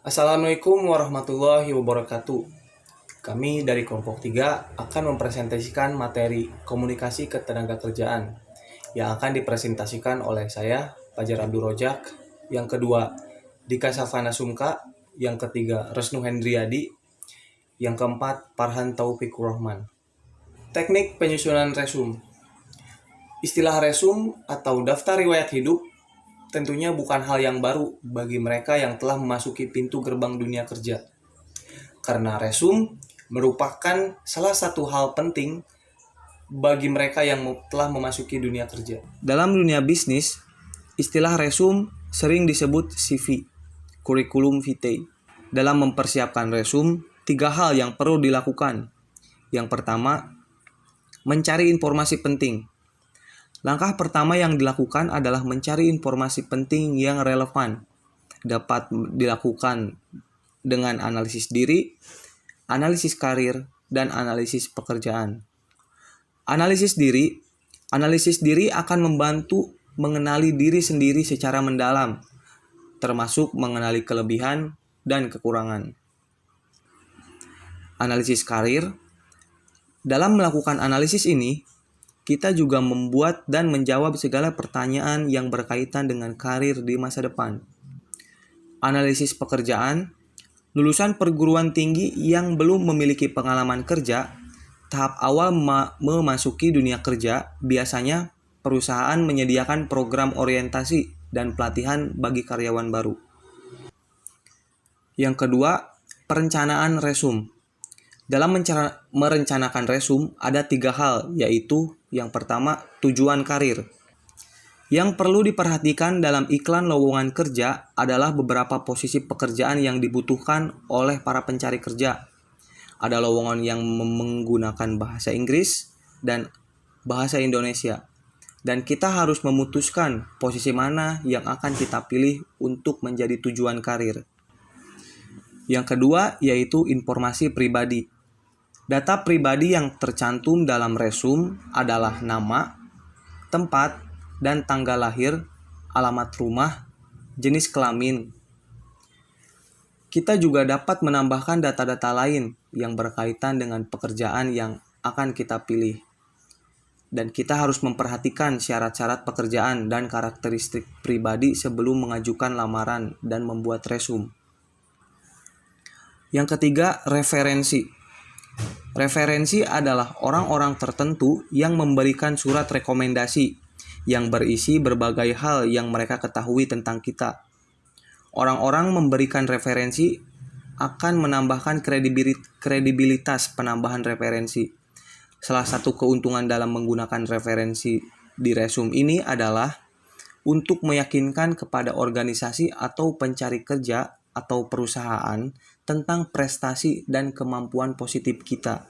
Assalamualaikum warahmatullahi wabarakatuh. Kami dari kelompok 3 akan mempresentasikan materi komunikasi ketenagakerjaan yang akan dipresentasikan oleh saya, Fajar Abdul Rojak, yang kedua Dika Safana Sumka, yang ketiga Resnu Hendriadi, yang keempat Farhan Taufikur Rahman. Teknik penyusunan resum. Istilah resum atau daftar riwayat hidup tentunya bukan hal yang baru bagi mereka yang telah memasuki pintu gerbang dunia kerja. Karena resum merupakan salah satu hal penting bagi mereka yang telah memasuki dunia kerja. Dalam dunia bisnis, istilah resum sering disebut CV, curriculum vitae. Dalam mempersiapkan resum, 3 hal yang perlu dilakukan. Yang pertama, mencari informasi penting. Langkah pertama yang dilakukan adalah mencari informasi penting yang relevan. Dapat dilakukan dengan analisis diri, analisis karir, dan analisis pekerjaan. Analisis diri akan membantu mengenali diri sendiri secara mendalam, termasuk mengenali kelebihan dan kekurangan. Analisis karir. Dalam melakukan analisis ini, kita juga membuat dan menjawab segala pertanyaan yang berkaitan dengan karir di masa depan. Analisis pekerjaan. Lulusan perguruan tinggi yang belum memiliki pengalaman kerja, tahap awal memasuki dunia kerja, biasanya perusahaan menyediakan program orientasi dan pelatihan bagi karyawan baru. Yang kedua, perencanaan resum. Dalam merencanakan resum, ada 3 hal, yaitu yang pertama, tujuan karir. Yang perlu diperhatikan dalam iklan lowongan kerja adalah beberapa posisi pekerjaan yang dibutuhkan oleh para pencari kerja. Ada lowongan yang menggunakan bahasa Inggris dan bahasa Indonesia. Dan kita harus memutuskan posisi mana yang akan kita pilih untuk menjadi tujuan karir. Yang kedua yaitu informasi pribadi. Data pribadi yang tercantum dalam resum adalah nama, tempat, dan tanggal lahir, alamat rumah, jenis kelamin. Kita juga dapat menambahkan data-data lain yang berkaitan dengan pekerjaan yang akan kita pilih. Dan kita harus memperhatikan syarat-syarat pekerjaan dan karakteristik pribadi sebelum mengajukan lamaran dan membuat resum. Yang ketiga, referensi. Referensi adalah orang-orang tertentu yang memberikan surat rekomendasi yang berisi berbagai hal yang mereka ketahui tentang kita. Orang-orang memberikan referensi akan menambahkan kredibilitas penambahan referensi. Salah satu keuntungan dalam menggunakan referensi di resum ini adalah untuk meyakinkan kepada organisasi atau pencari kerja atau perusahaan tentang prestasi dan kemampuan positif kita.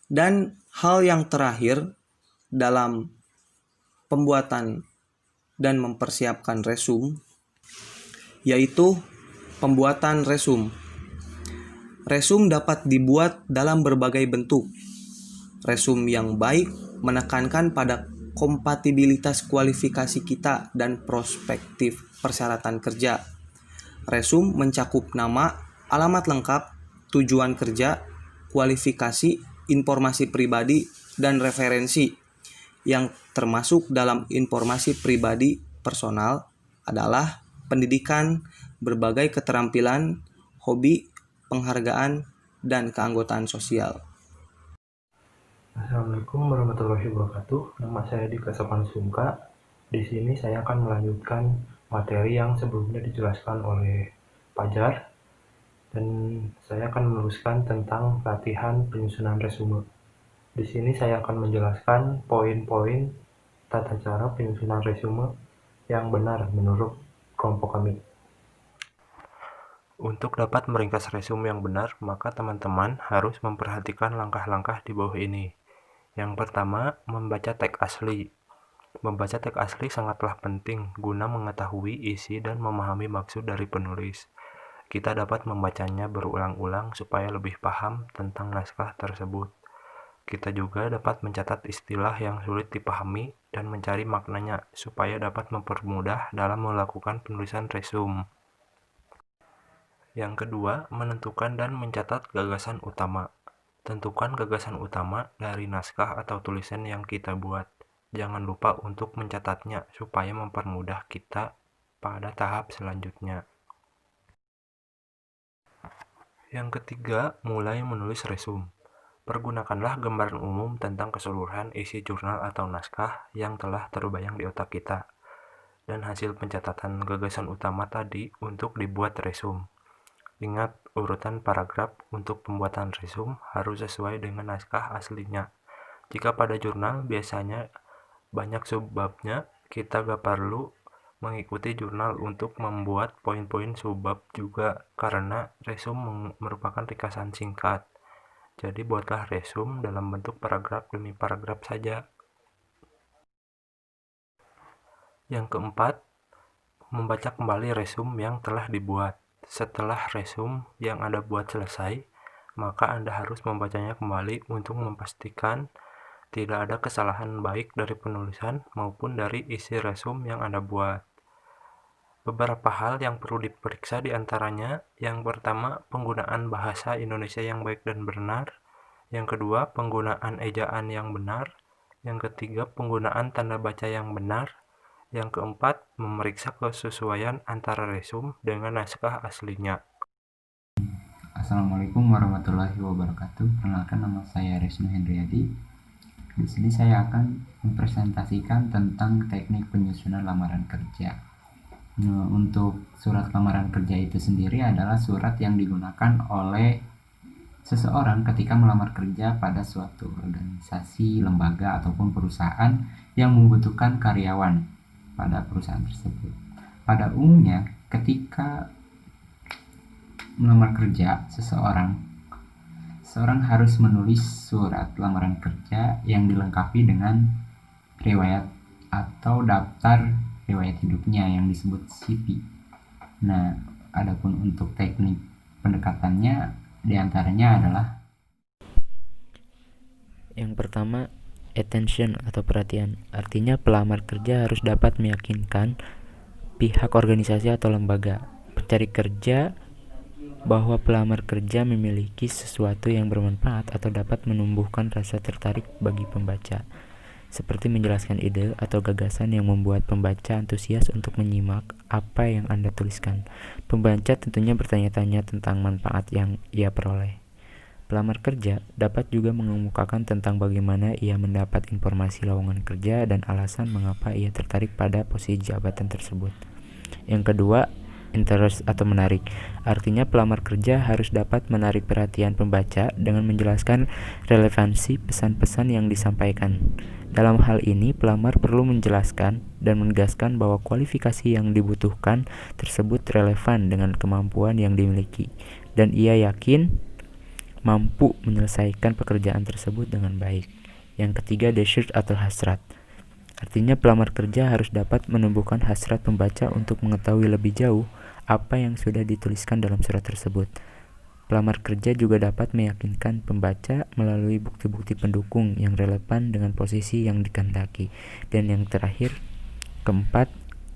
Dan hal yang terakhir dalam pembuatan dan mempersiapkan resum yaitu pembuatan resum. Resum dapat dibuat dalam berbagai bentuk. Resum yang baik menekankan pada kompatibilitas kualifikasi kita dan prospektif persyaratan kerja. Resum mencakup nama, alamat lengkap, tujuan kerja, kualifikasi, informasi pribadi, dan referensi. Yang termasuk dalam informasi pribadi personal adalah pendidikan, berbagai keterampilan, hobi, penghargaan, dan keanggotaan sosial. Assalamualaikum warahmatullahi wabarakatuh. Nama saya Dika Safana Sumka. Di sini saya akan melanjutkan materi yang sebelumnya dijelaskan oleh Fajar, dan saya akan meneruskan tentang latihan penyusunan resume. Di sini saya akan menjelaskan poin-poin tata cara penyusunan resume yang benar menurut kelompok kami. Untuk dapat meringkas resume yang benar, maka teman-teman harus memperhatikan langkah-langkah di bawah ini. Yang pertama, membaca teks asli. Membaca teks asli sangatlah penting guna mengetahui isi dan memahami maksud dari penulis. Kita dapat membacanya berulang-ulang supaya lebih paham tentang naskah tersebut. Kita juga dapat mencatat istilah yang sulit dipahami dan mencari maknanya supaya dapat mempermudah dalam melakukan penulisan resume. Yang kedua, menentukan dan mencatat gagasan utama. Tentukan gagasan utama dari naskah atau tulisan yang kita buat. Jangan lupa untuk mencatatnya supaya mempermudah kita pada tahap selanjutnya. Yang ketiga, mulai menulis resum. Pergunakanlah gambaran umum tentang keseluruhan isi jurnal atau naskah yang telah terbayang di otak kita, dan hasil pencatatan gagasan utama tadi untuk dibuat resum. Ingat, urutan paragraf untuk pembuatan resum harus sesuai dengan naskah aslinya. Jika pada jurnal biasanya banyak subbabnya, kita gak perlu mengikuti jurnal untuk membuat poin-poin subbab juga, karena resum merupakan ringkasan singkat. Jadi buatlah resum dalam bentuk paragraf demi paragraf saja. Yang keempat, membaca kembali resum yang telah dibuat. Setelah resum yang Anda buat selesai, maka Anda harus membacanya kembali untuk memastikan tidak ada kesalahan baik dari penulisan maupun dari isi resum yang Anda buat. Beberapa hal yang perlu diperiksa diantaranya, yang pertama, penggunaan bahasa Indonesia yang baik dan benar. Yang kedua, penggunaan ejaan yang benar. Yang ketiga, penggunaan tanda baca yang benar. Yang keempat, memeriksa kesesuaian antara resum dengan naskah aslinya. Assalamualaikum warahmatullahi wabarakatuh. Perkenalkan, nama saya Resnu Hendriadi. Di sini saya akan mempresentasikan tentang teknik penyusunan lamaran kerja. Nah, untuk surat lamaran kerja itu sendiri adalah surat yang digunakan oleh seseorang ketika melamar kerja pada suatu organisasi, lembaga, ataupun perusahaan yang membutuhkan karyawan pada perusahaan tersebut. Pada umumnya, ketika melamar kerja seseorang harus menulis surat lamaran kerja yang dilengkapi dengan riwayat atau daftar riwayat hidupnya yang disebut CV. Nah, adapun untuk teknik pendekatannya diantaranya adalah yang pertama, attention atau perhatian. Artinya pelamar kerja harus dapat meyakinkan pihak organisasi atau lembaga pencari kerja bahwa pelamar kerja memiliki sesuatu yang bermanfaat atau dapat menumbuhkan rasa tertarik bagi pembaca, seperti menjelaskan ide atau gagasan yang membuat pembaca antusias untuk menyimak apa yang Anda tuliskan. Pembaca tentunya bertanya-tanya tentang manfaat yang ia peroleh. Pelamar kerja dapat juga mengemukakan tentang bagaimana ia mendapat informasi lowongan kerja dan alasan mengapa ia tertarik pada posisi jabatan tersebut. Yang kedua, interest atau menarik. Artinya pelamar kerja harus dapat menarik perhatian pembaca dengan menjelaskan relevansi pesan-pesan yang disampaikan. Dalam hal ini, pelamar perlu menjelaskan dan menegaskan bahwa kualifikasi yang dibutuhkan tersebut relevan dengan kemampuan yang dimiliki, dan ia yakin mampu menyelesaikan pekerjaan tersebut dengan baik. Yang ketiga, desire atau hasrat. Artinya pelamar kerja harus dapat menumbuhkan hasrat pembaca untuk mengetahui lebih jauh apa yang sudah dituliskan dalam surat tersebut. Pelamar kerja juga dapat meyakinkan pembaca melalui bukti-bukti pendukung yang relevan dengan posisi yang dikehendaki. Dan yang terakhir, keempat,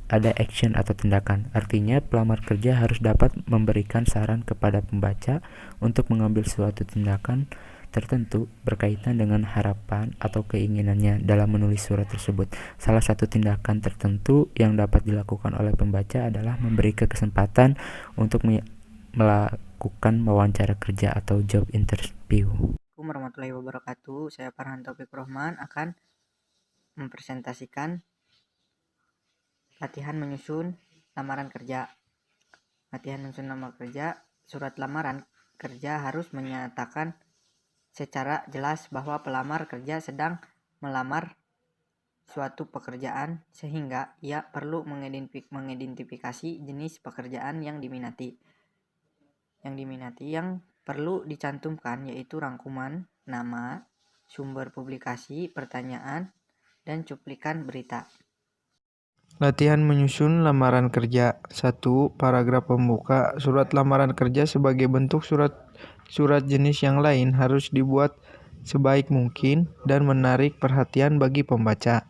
ada action atau tindakan. Artinya pelamar kerja harus dapat memberikan saran kepada pembaca untuk mengambil suatu tindakan tertentu berkaitan dengan harapan atau keinginannya dalam menulis surat tersebut. Salah satu tindakan tertentu yang dapat dilakukan oleh pembaca adalah memberi kesempatan untuk melakukan wawancara kerja atau job interview. Assalamualaikum warahmatullahi wabarakatuh. Saya Farhan Taufik Rohman akan mempresentasikan latihan menyusun lamaran kerja. Latihan menyusun lamaran kerja. Surat lamaran kerja harus menyatakan secara jelas bahwa pelamar kerja sedang melamar suatu pekerjaan, sehingga ia perlu mengidentifikasi jenis pekerjaan yang diminati. Yang perlu dicantumkan yaitu rangkuman, nama, sumber publikasi, pertanyaan, dan cuplikan berita. Latihan menyusun lamaran kerja. 1. Paragraf pembuka. Surat lamaran kerja sebagai bentuk surat jenis yang lain harus dibuat sebaik mungkin dan menarik perhatian bagi pembaca.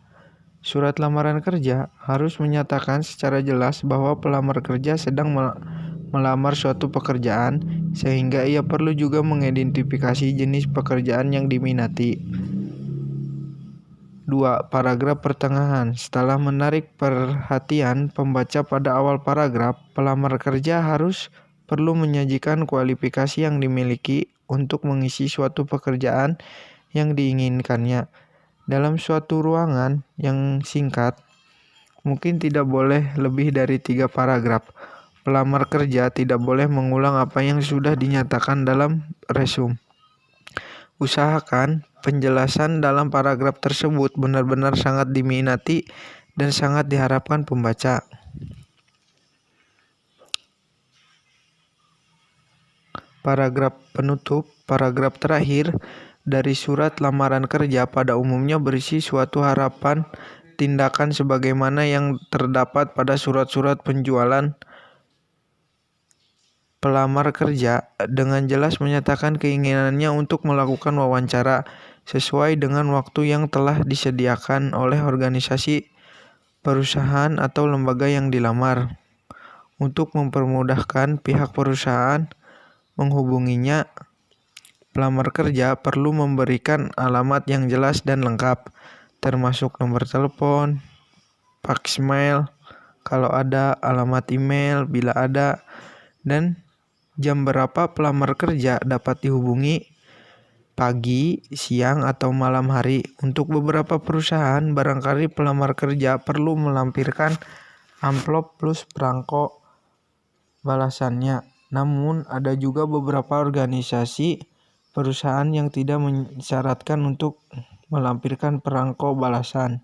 Surat lamaran kerja harus menyatakan secara jelas bahwa pelamar kerja sedang melamar suatu pekerjaan, sehingga ia perlu juga mengidentifikasi jenis pekerjaan yang diminati. 2. Paragraf pertengahan. Setelah menarik perhatian pembaca pada awal paragraf, pelamar kerja harus perlu menyajikan kualifikasi yang dimiliki untuk mengisi suatu pekerjaan yang diinginkannya. Dalam suatu ruangan yang singkat, mungkin tidak boleh lebih dari 3 paragraf. Pelamar kerja tidak boleh mengulang apa yang sudah dinyatakan dalam resume. Usahakan penjelasan dalam paragraf tersebut benar-benar sangat diminati dan sangat diharapkan pembaca. Paragraf penutup. Paragraf terakhir dari surat lamaran kerja pada umumnya berisi suatu harapan tindakan sebagaimana yang terdapat pada surat-surat penjualan pelamar kerja, dengan jelas menyatakan keinginannya untuk melakukan wawancara sesuai dengan waktu yang telah disediakan oleh organisasi, perusahaan, atau lembaga yang dilamar. Untuk mempermudahkan pihak perusahaan menghubunginya, pelamar kerja perlu memberikan alamat yang jelas dan lengkap, termasuk nomor telepon, fax mail kalau ada, alamat email bila ada, dan jam berapa pelamar kerja dapat dihubungi, pagi, siang, atau malam hari. Untuk beberapa perusahaan, barangkali pelamar kerja perlu melampirkan amplop plus perangko balasannya. Namun, ada juga beberapa organisasi perusahaan yang tidak mensyaratkan untuk melampirkan perangko balasan.